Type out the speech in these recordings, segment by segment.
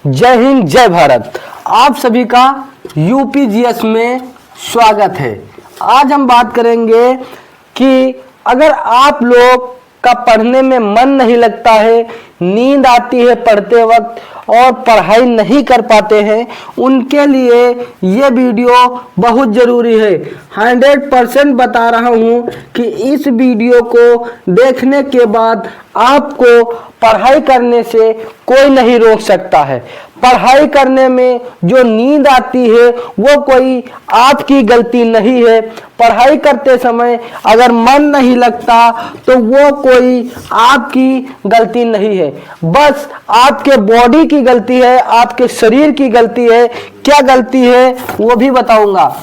जय हिंद, जय भारत। आप सभी का यूपीजीएस में स्वागत है। आज हम बात करेंगे कि अगर आप लोग का पढ़ने में मन नहीं लगता है, नींद आती है पढ़ते वक्त और पढ़ाई नहीं कर पाते हैं, उनके लिए ये वीडियो बहुत ज़रूरी है। 100% बता रहा हूँ कि इस वीडियो को देखने के बाद आपको पढ़ाई करने से कोई नहीं रोक सकता है। पढ़ाई करने में जो नींद आती है वो कोई आपकी गलती नहीं है। पढ़ाई करते समय अगर मन नहीं लगता तो वो कोई आपकी गलती नहीं है, बस आपके बॉडी की गलती है, आपके शरीर की गलती है। क्या गलती है वो भी बताऊंगा।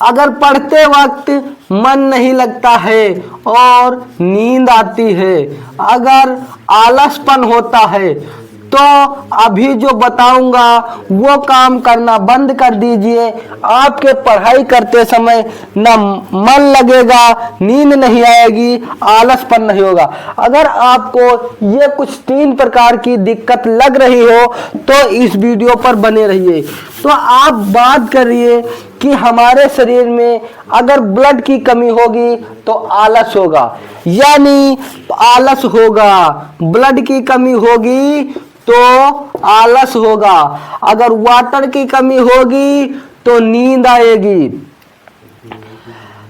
अगर पढ़ते वक्त मन नहीं लगता है और नींद आती है, अगर आलसपन होता है, तो अभी जो बताऊंगा वो काम करना बंद कर दीजिए। आपके पढ़ाई करते समय ना मन लगेगा, नींद नहीं आएगी, आलसपन नहीं होगा। अगर आपको ये कुछ 3 प्रकार की दिक्कत लग रही हो तो इस वीडियो पर बने रहिए। तो आप बात करिए कि हमारे शरीर में अगर ब्लड की कमी होगी तो आलस होगा, यानी आलस होगा। ब्लड की कमी होगी तो आलस होगा। अगर वाटर की कमी होगी तो नींद आएगी।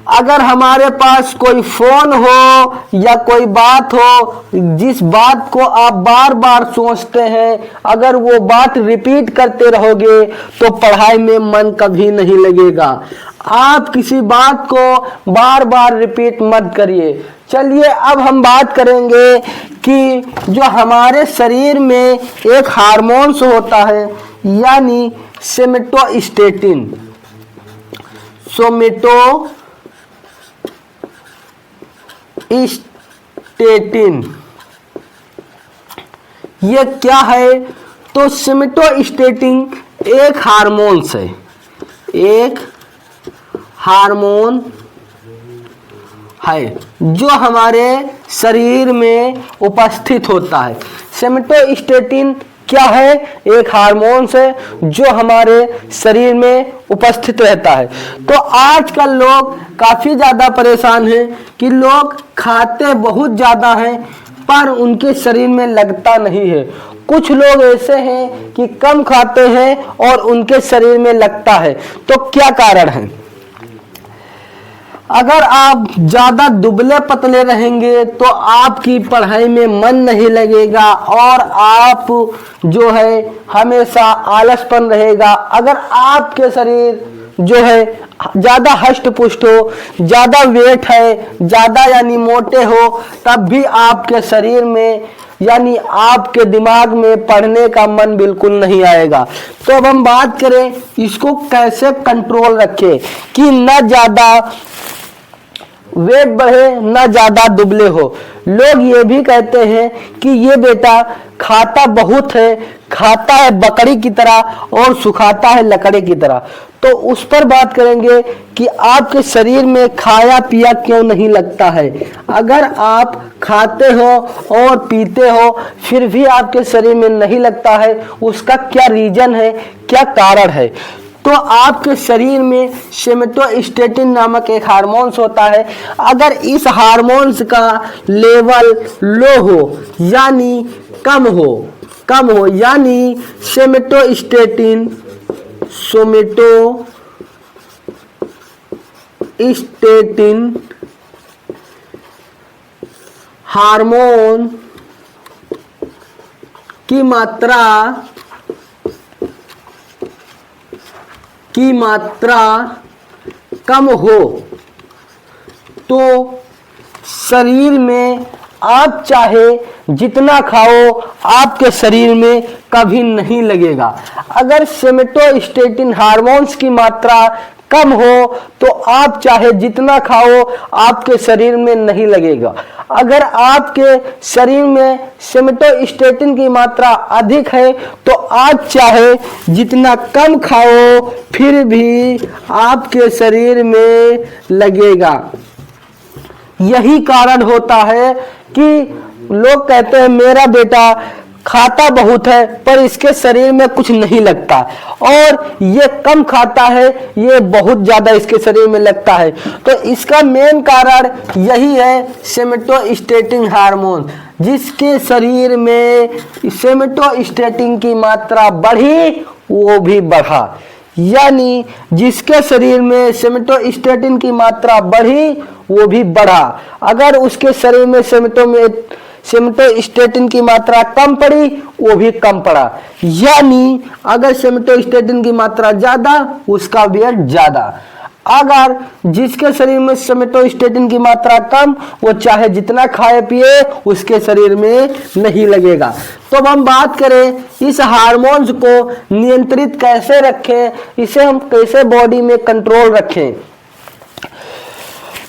अगर हमारे पास कोई फोन हो या कोई बात हो, जिस बात को आप बार बार सोचते हैं, अगर वो बात रिपीट करते रहोगे तो पढ़ाई में मन कभी नहीं लगेगा। आप किसी बात को बार बार रिपीट मत करिए। चलिए अब हम बात करेंगे कि जो हमारे शरीर में एक हार्मोन्स होता है, यानी सोमेटोस्टेटिन। सोमेटोस्टेटिन ये क्या है? तो सोमेटोस्टेटिन एक हार्मोन्स है, एक हार्मोन है जो हमारे शरीर में उपस्थित होता है। सोमेटोस्टेटिन क्या है? एक हार्मोन्स है जो हमारे शरीर में उपस्थित रहता है। तो आजकल लोग काफी ज्यादा परेशान हैं कि लोग खाते बहुत ज्यादा हैं पर उनके शरीर में लगता नहीं है। कुछ लोग ऐसे हैं कि कम खाते हैं और उनके शरीर में लगता है। तो क्या कारण है? अगर आप ज्यादा दुबले पतले रहेंगे तो आपकी पढ़ाई में मन नहीं लगेगा और आप जो है हमेशा आलसपन रहेगा। अगर आपके शरीर जो है ज्यादा हष्ट पुष्ट हो, ज्यादा वेट है, ज्यादा यानी मोटे हो, तब भी आपके शरीर में यानी आपके दिमाग में पढ़ने का मन बिल्कुल नहीं आएगा। तो अब हम बात करें इसको कैसे कंट्रोल रखें कि न ज्यादा वेट बढ़े न ज्यादा दुबले हो। लोग ये भी कहते हैं कि ये बेटा खाता बहुत है, खाता है बकरी की तरह और सुखाता है लकड़ी की तरह। तो उस पर बात करेंगे कि आपके शरीर में खाया पिया क्यों नहीं लगता है। अगर आप खाते हो और पीते हो फिर भी आपके शरीर में नहीं लगता है, उसका क्या रीजन है, क्या कारण है? तो आपके शरीर में सोमेटोस्टेटिन नामक एक हार्मोन्स होता है। अगर इस हार्मोन्स का लेवल लो हो यानी कम हो यानी सोमेटोस्टेटिन हार्मोन की मात्रा कम हो तो शरीर में आप चाहे जितना खाओ आपके शरीर में कभी नहीं लगेगा। अगर सोमेटोस्टेटिन हार्मोन्स की मात्रा कम हो तो आप चाहे जितना खाओ आपके शरीर में नहीं लगेगा। अगर आपके शरीर में सोमेटोस्टेटिन की मात्रा अधिक है तो आप चाहे जितना कम खाओ फिर भी आपके शरीर में लगेगा। यही कारण होता है कि लोग कहते हैं मेरा बेटा खाता बहुत है पर इसके शरीर में कुछ नहीं लगता, और ये कम खाता है, ये बहुत ज्यादा इसके शरीर में लगता है। तो इसका मेन कारण यही है सोमेटोस्टेटिन हार्मोन, जिसके शरीर में सोमेटोस्टेटिन की मात्रा बढ़ी वो भी बढ़ा, यानी जिसके शरीर में सोमेटोस्टेटिन की मात्रा बढ़ी वो भी बढ़ा। अगर उसके शरीर में सोमेटोस्टेटिन की मात्रा कम पड़ी वो भी कम पड़ा, यानी अगर सोमेटोस्टेटिन की मात्रा ज्यादा उसका वेट ज्यादा। अगर जिसके शरीर में सोमेटोस्टेटिन की मात्रा कम, वो चाहे जितना खाए पिए उसके शरीर में नहीं लगेगा। तो अब हम बात करें इस हार्मोन्स को नियंत्रित कैसे रखें, इसे हम कैसे बॉडी में कंट्रोल रखें।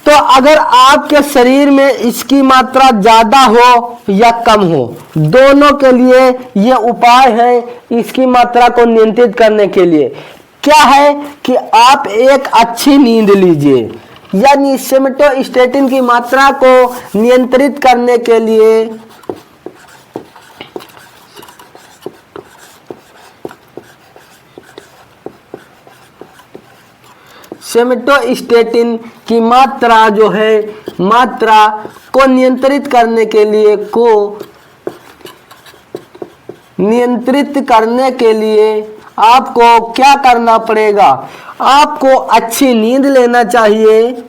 तो अगर आपके शरीर में इसकी मात्रा ज्यादा हो या कम हो, दोनों के लिए ये उपाय है इसकी मात्रा को नियंत्रित करने के लिए। क्या है कि आप एक अच्छी नींद लीजिए, यानी सोमेटोस्टेटिन की मात्रा को नियंत्रित करने के लिए सोमेटोस्टेटिन की मात्रा जो है, मात्रा को नियंत्रित करने के लिए आपको क्या करना पड़ेगा। आपको अच्छी नींद लेना चाहिए,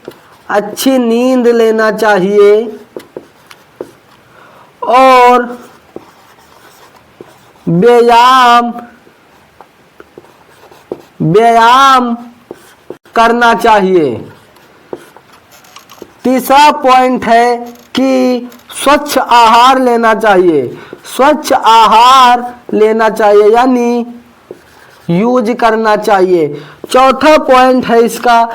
अच्छी नींद लेना चाहिए, और व्यायाम करना चाहिए। तीसरा पॉइंट है कि स्वच्छ आहार लेना चाहिए, स्वच्छ आहार लेना चाहिए, यानी यूज करना चाहिए। चौथा पॉइंट है इसका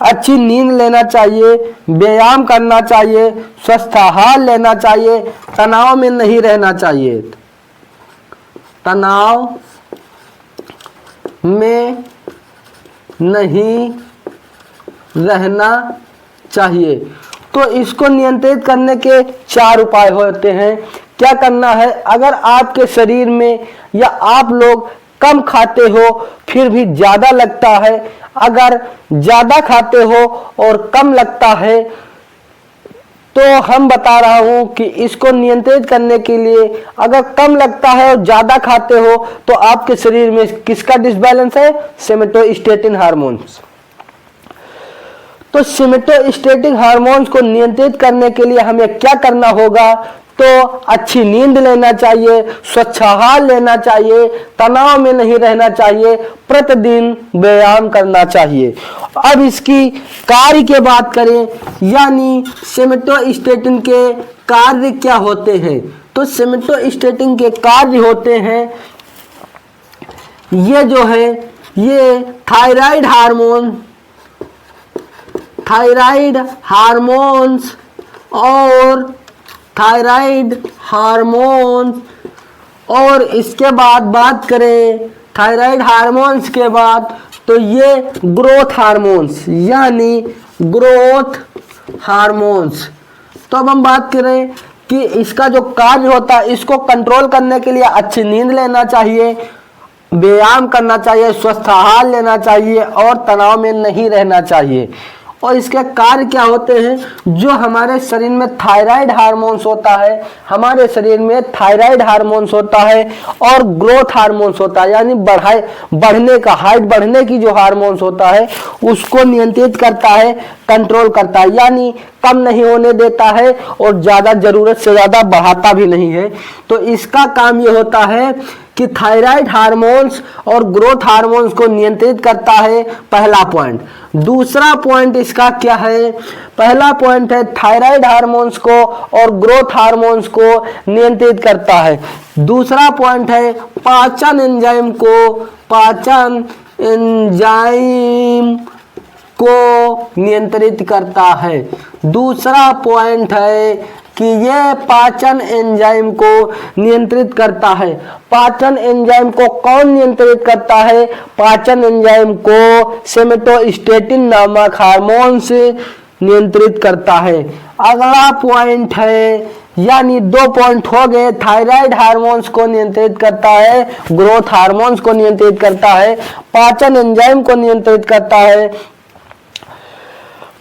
अच्छी नींद लेना चाहिए, व्यायाम करना चाहिए, स्वस्थ आहार लेना चाहिए, तनाव में नहीं रहना चाहिए, तनाव में नहीं रहना चाहिए। तो इसको नियंत्रित करने के 4 उपाय होते हैं। क्या करना है, अगर आपके शरीर में या आप लोग कम खाते हो फिर भी ज्यादा लगता है, अगर ज्यादा खाते हो और कम लगता है, तो हम बता रहा हूं कि इसको नियंत्रित करने के लिए अगर कम लगता है और ज्यादा खाते हो तो आपके शरीर में किसका डिसबैलेंस है, सोमेटोस्टेटिन हार्मोन्स। तो सोमेटोस्टेटिन हार्मोन्स को नियंत्रित करने के लिए हमें क्या करना होगा, तो अच्छी नींद लेना चाहिए, स्वच्छ आहार लेना चाहिए, तनाव में नहीं रहना चाहिए, प्रतिदिन व्यायाम करना चाहिए। अब इसकी कार्य की बात करें, यानी सोमेटोस्टेटिन के कार्य क्या होते हैं। तो सोमेटोस्टेटिन के कार्य होते हैं, ये जो है ये थायराइड हार्मोन्स और इसके बाद बात करें थायराइड हार्मोन्स के बाद, तो ये ग्रोथ हार्मोन्स, यानी ग्रोथ हार्मोन्स। तो अब हम बात करें कि इसका जो कार्य होता है, इसको कंट्रोल करने के लिए अच्छी नींद लेना चाहिए, व्यायाम करना चाहिए, स्वस्थ आहार लेना चाहिए और तनाव में नहीं रहना चाहिए। और इसके कार्य क्या होते हैं, जो हमारे शरीर में थायराइड हार्मोन्स होता है, हमारे शरीर में थायराइड हार्मोन्स होता है और ग्रोथ हार्मोन्स होता है, यानी बढ़ने का, हाइट बढ़ने की जो हार्मोन्स होता है उसको नियंत्रित करता है, कंट्रोल करता है, यानी कम नहीं होने देता है और ज्यादा जरूरत से ज्यादा बढ़ाता भी नहीं है। तो इसका काम ये होता है कि थायराइड हार्मोन्स और ग्रोथ हार्मोन्स को नियंत्रित करता है, पहला पॉइंट। दूसरा पॉइंट इसका क्या है, पहला पॉइंट है थायराइड हार्मोन्स को और ग्रोथ हार्मोन्स को नियंत्रित करता है। दूसरा पॉइंट है पाचन एंजाइम को नियंत्रित करता है। दूसरा पॉइंट है कि यह पाचन एंजाइम को नियंत्रित करता है। पाचन एंजाइम को कौन नियंत्रित करता है, पाचन एंजाइम को सोमेटोस्टेटिन नामक हार्मोन से नियंत्रित करता है। अगला पॉइंट है यानी 2 पॉइंट हो गए। थायराइड हार्मोन्स को नियंत्रित करता है, ग्रोथ हार्मोन्स को नियंत्रित करता है, पाचन एंजाइम को नियंत्रित करता है।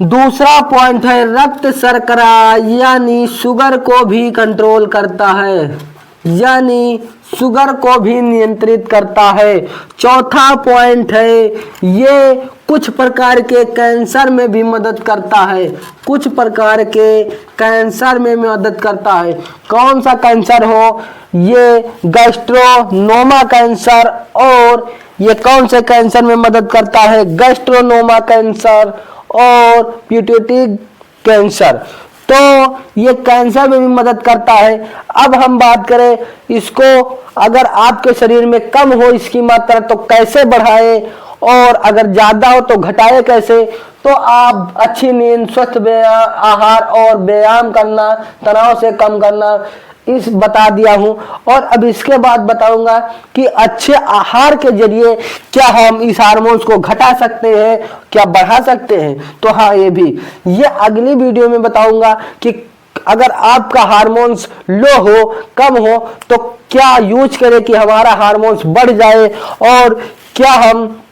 दूसरा पॉइंट है रक्त शर्करा यानी शुगर को भी कंट्रोल करता है, यानी शुगर को भी नियंत्रित करता है। चौथा पॉइंट है ये कुछ प्रकार के कैंसर में भी मदद करता है, कुछ प्रकार के कैंसर में मदद करता है। कौन सा कैंसर हो, ये गैस्ट्रोनोमा कैंसर, और ये कौन से कैंसर में मदद करता है, गैस्ट्रोनोमा कैंसर और पिट्यूटरी कैंसर। तो ये कैंसर में भी मदद करता है। अब हम बात करें इसको, अगर आपके शरीर में कम हो इसकी मात्रा तो कैसे बढ़ाए, और अगर ज्यादा हो तो घटाए कैसे। तो आप अच्छी नींद, स्वस्थ आहार और व्यायाम करना, तनाव से कम करना, इस बता दिया हूं। और अब इसके बाद बताऊंगा कि अच्छे आहार के जरिए क्या हम इस हार्मोन्स को घटा सकते हैं, क्या बढ़ा सकते हैं। तो हाँ, ये अगली वीडियो में बताऊंगा कि अगर आपका हार्मोन्स लो हो, कम हो, तो क्या यूज करें कि हमारा हार्मोन्स बढ़ जाए, और क्या हम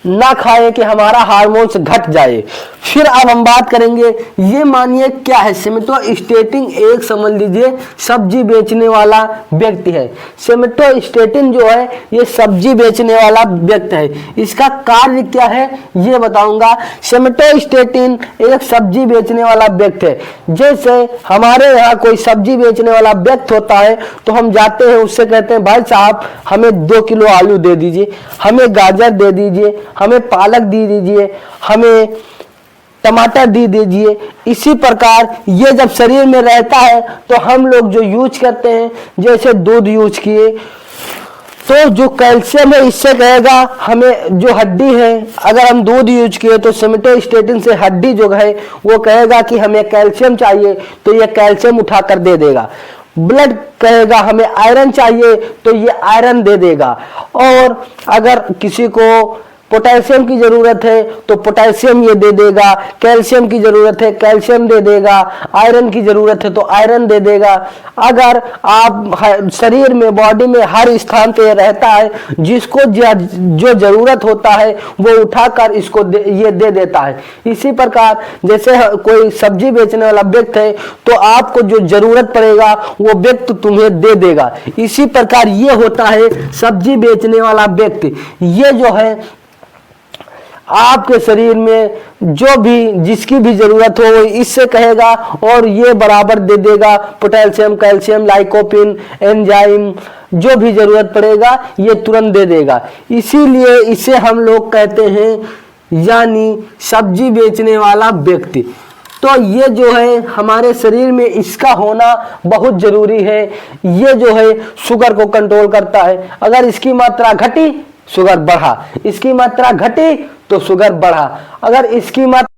ना खाएं कि हमारा हार्मोन्स घट जाए। फिर अब हम बात करेंगे, ये मानिए क्या है सेमेटोस्टेटिन। एक समझ लीजिए सब्जी बेचने वाला व्यक्ति है। सेमेटोस्टेटिन जो है ये सब्जी बेचने वाला व्यक्ति है। इसका कार्य क्या है ये बताऊंगा। सेमेटोस्टेटिन एक सब्जी बेचने वाला व्यक्ति है। जैसे हमारे यहाँ कोई सब्जी बेचने वाला व्यक्ति होता है तो हम जाते हैं, उससे कहते हैं भाई साहब हमें 2 किलो आलू दे दीजिए, हमें गाजर दे दीजिए, हमें पालक दे दीजिए, हमें टमाटर दे दीजिए। इसी प्रकार ये जब शरीर में रहता है तो हम लोग जो यूज करते हैं, जैसे दूध यूज किए तो जो कैल्शियम है इससे कहेगा हमें, जो हड्डी है अगर हम दूध यूज किए तो सेमेटोस्टेटिन से हड्डी जो है वो कहेगा कि हमें कैल्शियम चाहिए तो ये कैल्शियम उठा कर दे देगा। ब्लड कहेगा हमें आयरन चाहिए तो ये आयरन दे देगा। और अगर किसी को पोटेशियम की जरूरत है तो पोटेशियम ये दे देगा, कैल्शियम की जरूरत है कैल्शियम दे देगा, आयरन की जरूरत है तो आयरन दे देगा। अगर आप शरीर में, बॉडी में हर स्थान पे रहता है, जिसको जो जरूरत होता है वो उठाकर इसको ये दे देता है। इसी प्रकार जैसे कोई सब्जी बेचने वाला व्यक्ति है तो आपको जो जरूरत पड़ेगा वो व्यक्ति तुम्हें दे देगा। इसी प्रकार ये होता है सब्जी बेचने वाला व्यक्ति। ये जो है आपके शरीर में जो भी, जिसकी भी जरूरत हो इससे कहेगा और ये बराबर दे देगा। पोटेशियम, कैल्शियम, लाइकोपिन, एंजाइम, जो भी जरूरत पड़ेगा ये तुरंत दे देगा। इसीलिए इसे हम लोग कहते हैं यानी सब्जी बेचने वाला व्यक्ति। तो ये जो है हमारे शरीर में इसका होना बहुत जरूरी है। ये जो है शुगर को कंट्रोल करता है। अगर इसकी मात्रा घटी शुगर बढ़ा, इसकी मात्रा घटी तो शुगर बढ़ा। अगर इसकी मात्रा